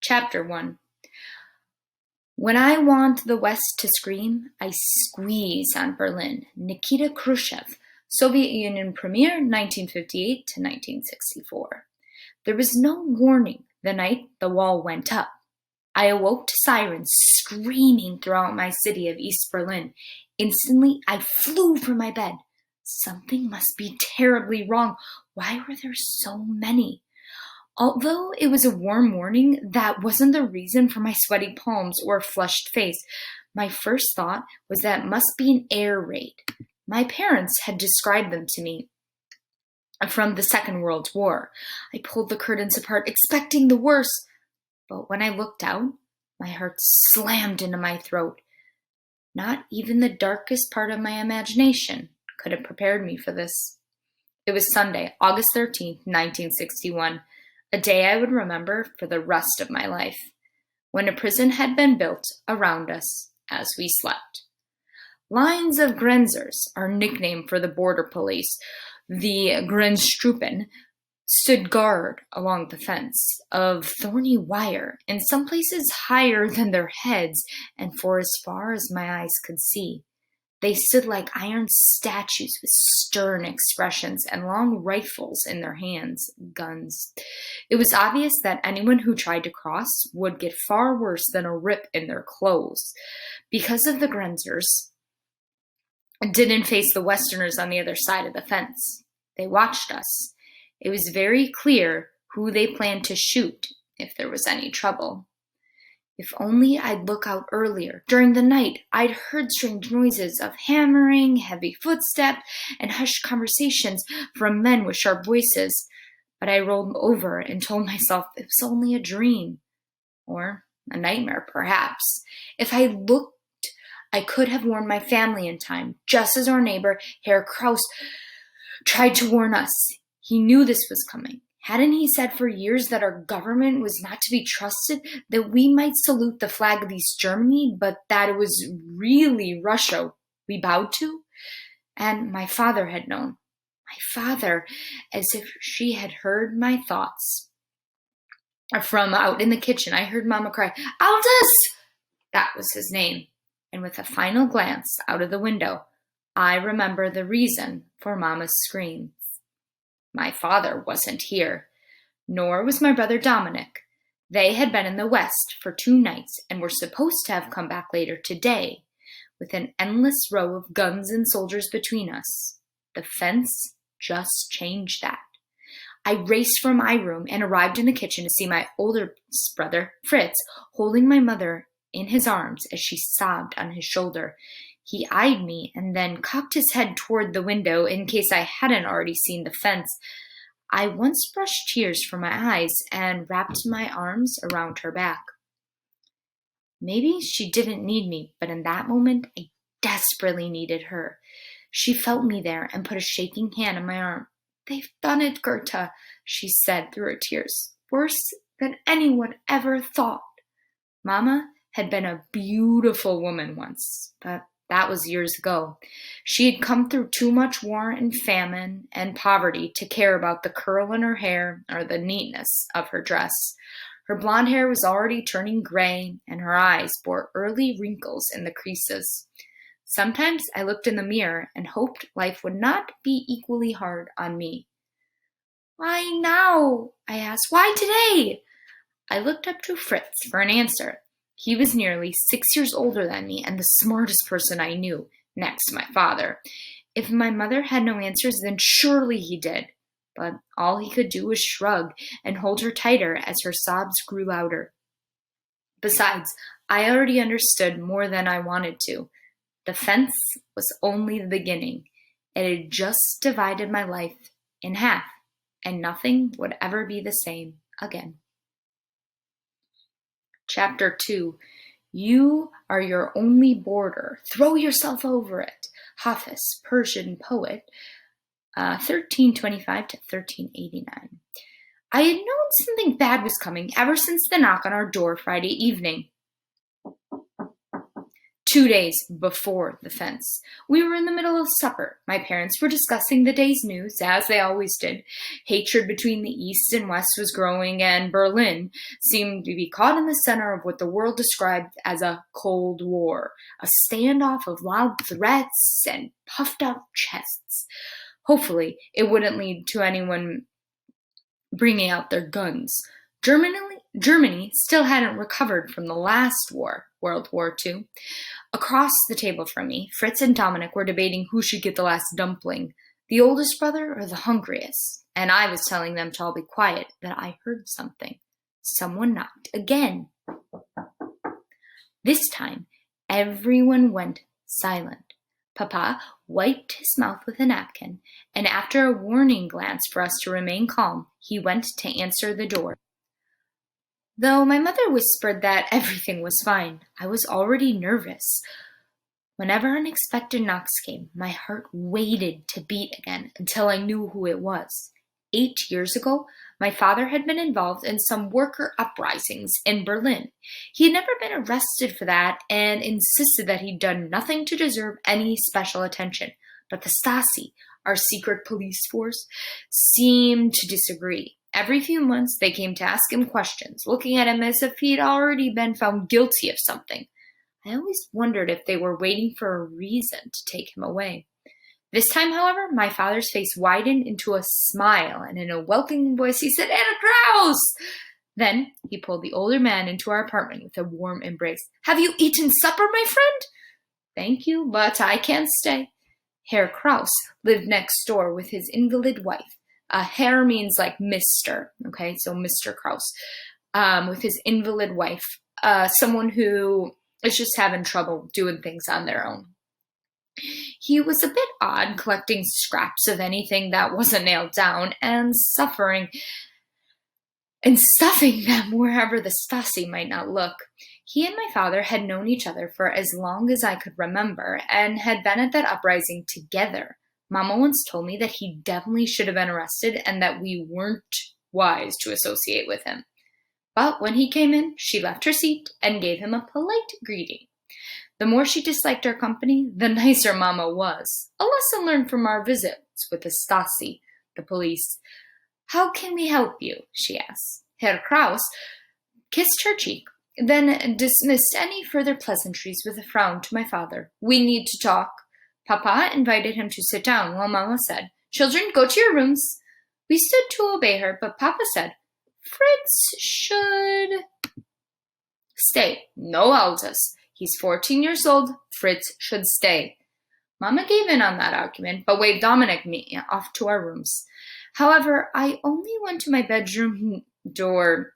Chapter 1. When I want the West to scream, I squeeze on Berlin. Nikita Khrushchev, Soviet Union Premier, 1958 to 1964. There was no warning the night the wall went up. I awoke to sirens screaming throughout my city of East Berlin. Instantly, I flew from my bed. Something must be terribly wrong. Why were there so many? Although it was a warm morning, that wasn't the reason for my sweaty palms or flushed face. My first thought was that it must be an air raid. My parents had described them to me from the Second World War. I pulled the curtains apart, expecting the worst. But when I looked out, my heart slammed into my throat. Not even the darkest part of my imagination could have prepared me for this. It was Sunday, August 13th, 1961. A day I would remember for the rest of my life, when a prison had been built around us as we slept. Lines of Grenzers, our nickname for the border police, the Grenztruppen, stood guard along the fence of thorny wire, in some places higher than their heads and for as far as my eyes could see. They stood like iron statues with stern expressions and long rifles in their hands, guns. It was obvious that anyone who tried to cross would get far worse than a rip in their clothes. Because of the Grenzers didn't face the Westerners on the other side of the fence. They watched us. It was very clear who they planned to shoot if there was any trouble. If only I'd look out earlier. During the night, I'd heard strange noises of hammering, heavy footsteps, and hushed conversations from men with sharp voices. But I rolled over and told myself it was only a dream. Or a nightmare, perhaps. If I looked, I could have warned my family in time, just as our neighbor, Herr Kraus, tried to warn us. He knew this was coming. Hadn't he said for years that our government was not to be trusted, that we might salute the flag of East Germany, but that it was really Russia we bowed to? And my father had known. My father, as if she had heard my thoughts. From out in the kitchen, I heard Mama cry, "Aldous!" That was his name. And with a final glance out of the window, I remember the reason for Mama's scream. My father wasn't here, nor was my brother Dominic. They had been in the West for 2 nights and were supposed to have come back later today, with an endless row of guns and soldiers between us. The fence just changed that. I raced from my room and arrived in the kitchen to see my oldest brother, Fritz, holding my mother in his arms as she sobbed on his shoulder. He eyed me and then cocked his head toward the window in case I hadn't already seen the fence. I once brushed tears from my eyes and wrapped my arms around her back. Maybe she didn't need me, but in that moment, I desperately needed her. She felt me there and put a shaking hand on my arm. "They've done it, Goethe," she said through her tears. "Worse than anyone ever thought." Mama had been a beautiful woman once, but that was years ago. She had come through too much war and famine and poverty to care about the curl in her hair or the neatness of her dress. Her blonde hair was already turning gray, and her eyes bore early wrinkles in the creases. Sometimes I looked in the mirror and hoped life would not be equally hard on me. "Why now?" I asked. "Why today?" I looked up to Fritz for an answer. He was nearly 6 years older than me and the smartest person I knew, next to my father. If my mother had no answers, then surely he did. But all he could do was shrug and hold her tighter as her sobs grew louder. Besides, I already understood more than I wanted to. The fence was only the beginning. It had just divided my life in half, and nothing would ever be the same again. Chapter 2. You are your only border. Throw yourself over it. Hafiz, Persian poet, 1325 to 1389. I had known something bad was coming ever since the knock on our door Friday evening. 2 days before the fence. We were in the middle of supper. My parents were discussing the day's news, as they always did. Hatred between the East and West was growing, and Berlin seemed to be caught in the center of what the world described as a Cold War, a standoff of loud threats and puffed-out chests. Hopefully, it wouldn't lead to anyone bringing out their guns. Germany still hadn't recovered from the last war, World War II. Across the table from me, Fritz and Dominic were debating who should get the last dumpling, the oldest brother or the hungriest, and I was telling them to all be quiet that I heard something. Someone knocked again. This time, everyone went silent. Papa wiped his mouth with a napkin, and after a warning glance for us to remain calm, he went to answer the door. Though my mother whispered that everything was fine, I was already nervous. Whenever unexpected knocks came, my heart waited to beat again until I knew who it was. 8 years ago, my father had been involved in some worker uprisings in Berlin. He had never been arrested for that and insisted that he'd done nothing to deserve any special attention. But the Stasi, our secret police force, seemed to disagree. Every few months, they came to ask him questions, looking at him as if he'd already been found guilty of something. I always wondered if they were waiting for a reason to take him away. This time, however, my father's face widened into a smile, and in a welcoming voice he said, "Herr Kraus!" Then he pulled the older man into our apartment with a warm embrace. "Have you eaten supper, my friend?" "Thank you, but I can't stay." Herr Kraus lived next door with his invalid wife. Herr means like Mr., okay, so Mr. Kraus, with his invalid wife, someone who is just having trouble doing things on their own. He was a bit odd, collecting scraps of anything that wasn't nailed down and stuffing them wherever the Stasi might not look. He and my father had known each other for as long as I could remember and had been at that uprising together. Mama once told me that he definitely should have been arrested and that we weren't wise to associate with him. But when he came in, she left her seat and gave him a polite greeting. The more she disliked our company, the nicer Mama was. A lesson learned from our visits with the Stasi, the police. "How can we help you?" she asked. Herr Kraus kissed her cheek, then dismissed any further pleasantries with a frown to my father. "We need to talk." Papa invited him to sit down while Mama said, "Children, go to your rooms." We stood to obey her, but Papa said, "Fritz should stay. No eldest. He's 14 years old. Fritz should stay." Mama gave in on that argument, but waved Dominic and me off to our rooms. However, I only went to my bedroom door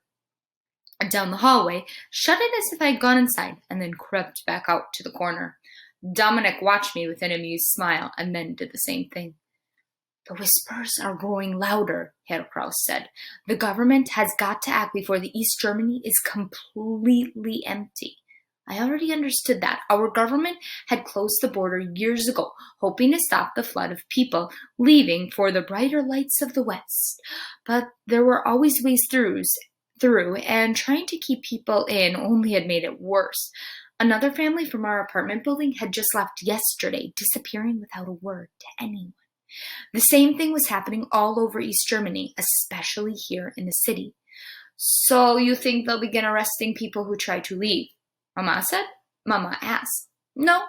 down the hallway, shut it as if I had gone inside, and then crept back out to the corner. Dominic watched me with an amused smile and then did the same thing. "The whispers are growing louder," Herr Kraus said. "The government has got to act before the East Germany is completely empty." I already understood that. Our government had closed the border years ago, hoping to stop the flood of people leaving for the brighter lights of the West. But there were always ways through, and trying to keep people in only had made it worse. Another family from our apartment building had just left yesterday, disappearing without a word to anyone. The same thing was happening all over East Germany, especially here in the city. "So you think they'll begin arresting people who try to leave?" Mama asked. "No,"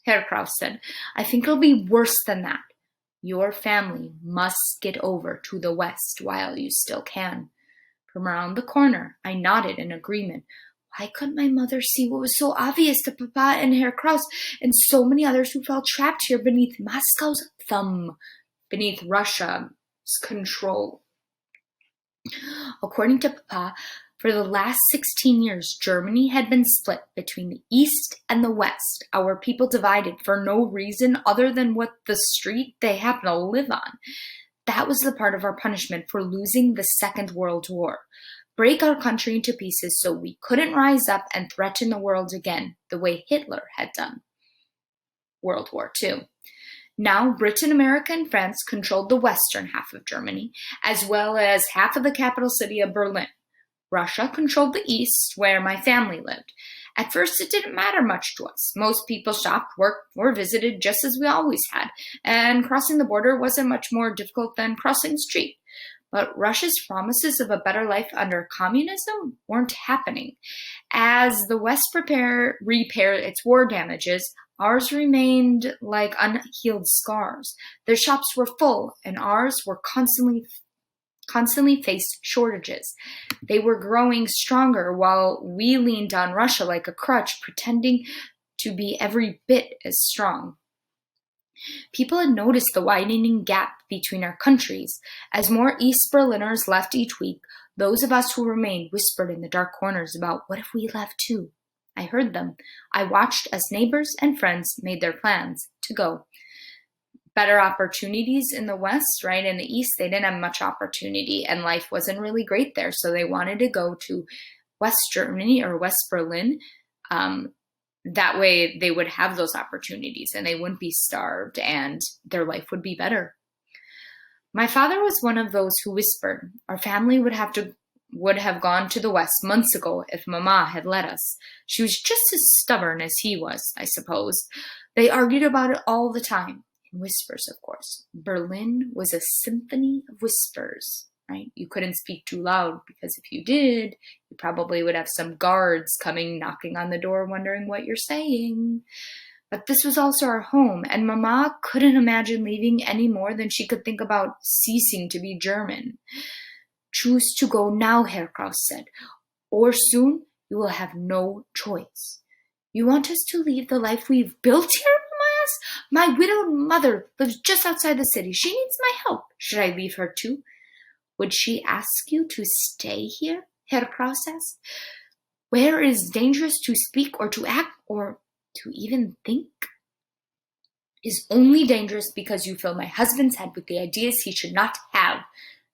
Herr Kraus said. "I think it'll be worse than that. Your family must get over to the West while you still can." From around the corner, I nodded in agreement. Why couldn't my mother see what was so obvious to Papa and Herr Kraus and so many others who felt trapped here beneath Moscow's thumb, beneath Russia's control? According to Papa, for the last 16 years, Germany had been split between the East and the West, our people divided for no reason other than what the street they happen to live on. That was the part of our punishment for losing the Second World War. Break our country into pieces so we couldn't rise up and threaten the world again, the way Hitler had done. World War II. Now, Britain, America, and France controlled the western half of Germany, as well as half of the capital city of Berlin. Russia controlled the east, where my family lived, At first, it didn't matter much to us. Most people shopped, worked, or visited just as we always had, and crossing the border wasn't much more difficult than crossing the street. But Russia's promises of a better life under communism weren't happening. As the West repaired its war damages, ours remained like unhealed scars. Their shops were full, and ours were constantly faced shortages. They were growing stronger while we leaned on Russia like a crutch, pretending to be every bit as strong. People had noticed the widening gap between our countries. As more East Berliners left each week, those of us who remained whispered in the dark corners about what if we left too. I heard them. I watched as neighbors and friends made their plans to go. Better opportunities in the West, right? In the East, they didn't have much opportunity and life wasn't really great there. So they wanted to go to West Germany or West Berlin. That way they would have those opportunities and they wouldn't be starved and their life would be better. My father was one of those who whispered. Our family would have gone to the West months ago if Mama had let us. She was just as stubborn as he was, I suppose. They argued about it all the time, in whispers, of course. Berlin was a symphony of whispers, right? You couldn't speak too loud because if you did, you probably would have some guards coming knocking on the door wondering what you're saying. But this was also our home, and Mama couldn't imagine leaving any more than she could think about ceasing to be German. Choose to go now, Herr Kraus said, or soon you will have no choice. You want us to leave the life we've built here? Mama asked. My widowed mother lives just outside the city. She needs my help. Should I leave her too? Would she ask you to stay here? Herr Kraus asked. Where it is dangerous to speak or to act or to even think is only dangerous because you fill my husband's head with the ideas he should not have.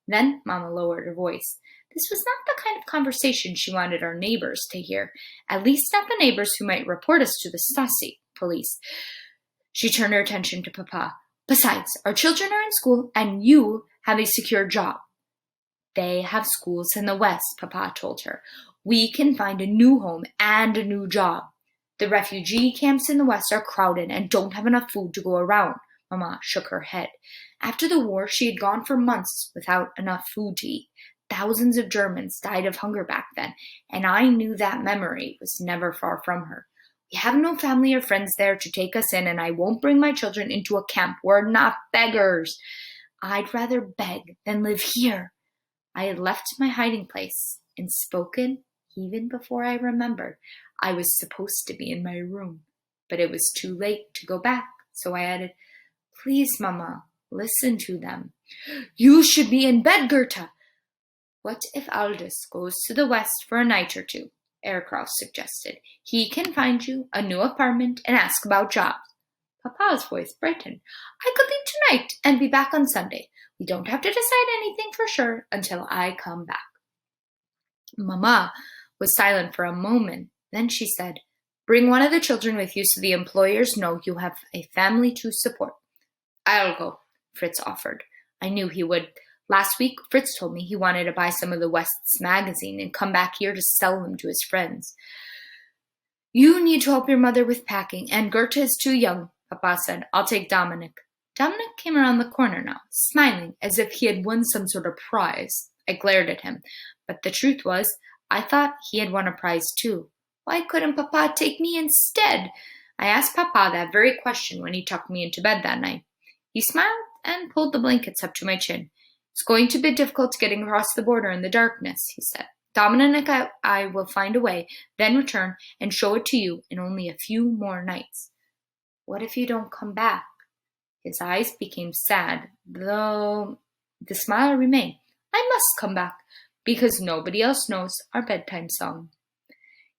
Then Mama lowered her voice. This was not the kind of conversation she wanted our neighbors to hear, at least not the neighbors who might report us to the Stasi police. She turned her attention to Papa. Besides, our children are in school and you have a secure job. They have schools in the West, Papa told her. We can find a new home and a new job. The refugee camps in the West are crowded and don't have enough food to go around. Mama shook her head. After the war, she had gone for months without enough food to eat. Thousands of Germans died of hunger back then, and I knew that memory was never far from her. We have no family or friends there to take us in, and I won't bring my children into a camp. We're not beggars. I'd rather beg than live here. I had left my hiding place and spoken even before I remembered. I was supposed to be in my room, but it was too late to go back, so I added, Please, Mama, listen to them. You should be in bed, Goethe. What if Aldous goes to the West for a night or two? Herr Kraus suggested. He can find you a new apartment and ask about jobs. Papa's voice brightened. I could leave tonight and be back on Sunday. We don't have to decide anything for sure until I come back. Mama was silent for a moment. Then she said, Bring one of the children with you so the employers know you have a family to support. I'll go, Fritz offered. I knew he would. Last week, Fritz told me he wanted to buy some of the West's magazine and come back here to sell them to his friends. You need to help your mother with packing, and Goethe is too young, Papa said. I'll take Dominic. Dominic came around the corner now, smiling as if he had won some sort of prize. I glared at him, but the truth was, I thought he had won a prize too. Why couldn't Papa take me instead? I asked Papa that very question when he tucked me into bed that night. He smiled and pulled the blankets up to my chin. It's going to be difficult getting across the border in the darkness, he said. Dominic and I will find a way, then return and show it to you in only a few more nights. What if you don't come back? His eyes became sad, though the smile remained. I must come back, because nobody else knows our bedtime song.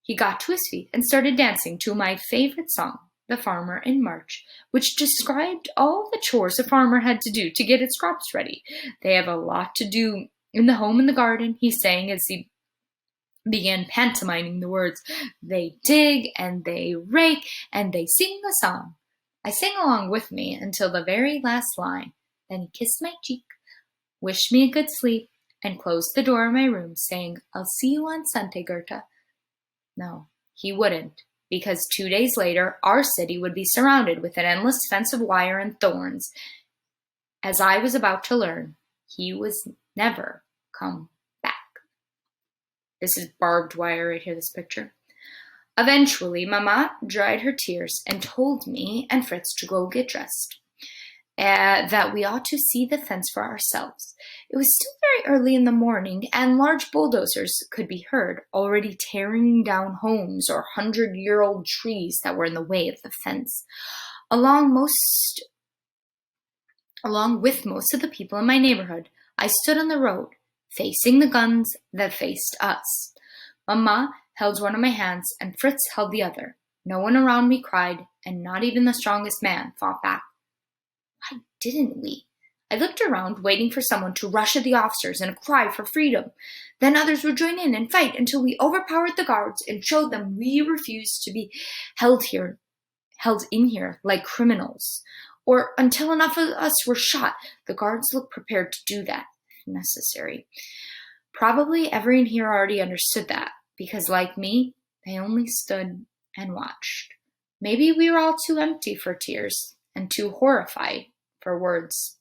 He got to his feet and started dancing to my favorite song, The Farmer in March, which described all the chores a farmer had to do to get its crops ready. They have a lot to do in the home and the garden, he sang as he began pantomiming the words. They dig and they rake and they sing a song. I sang along with me until the very last line. Then he kissed my cheek, wished me a good sleep, and closed the door of my room, saying, I'll see you on Sunday, Goethe. No, he wouldn't, because 2 days later our city would be surrounded with an endless fence of wire and thorns. As I was about to learn, he was never come back. This is barbed wire right here, this picture. Eventually, Mama dried her tears and told me and Fritz to go get dressed, that we ought to see the fence for ourselves. It was still very early in the morning, and large bulldozers could be heard, already tearing down homes or 100-year-old trees that were in the way of the fence. Along with most of the people in my neighborhood, I stood on the road, facing the guns that faced us. Mama held one of my hands, and Fritz held the other. No one around me cried, and not even the strongest man fought back. Why didn't we? I looked around, waiting for someone to rush at the officers in a cry for freedom. Then others would join in and fight until we overpowered the guards and showed them we refused to be held in here like criminals. Or until enough of us were shot. The guards looked prepared to do that, if necessary. Probably everyone here already understood that, because like me, they only stood and watched. Maybe we were all too empty for tears and too horrified for words.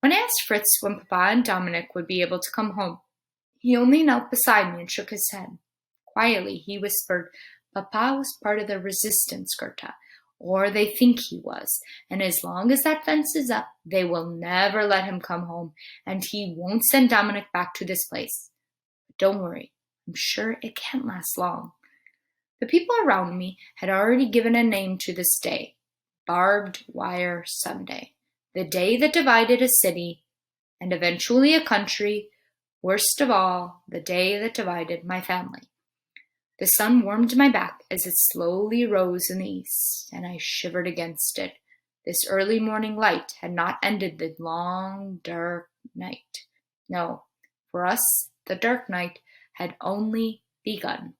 When I asked Fritz when Papa and Dominic would be able to come home, he only knelt beside me and shook his head. Quietly, he whispered, Papa was part of the resistance, Gerta, or they think he was, and as long as that fence is up, they will never let him come home, and he won't send Dominic back to this place. But don't worry, I'm sure it can't last long. The people around me had already given a name to this day, Barbed Wire Sunday, the day that divided a city and eventually a country, worst of all, the day that divided my family. The sun warmed my back as it slowly rose in the east, and I shivered against it. This early morning light had not ended the long, dark night. No, for us, the dark night had only begun.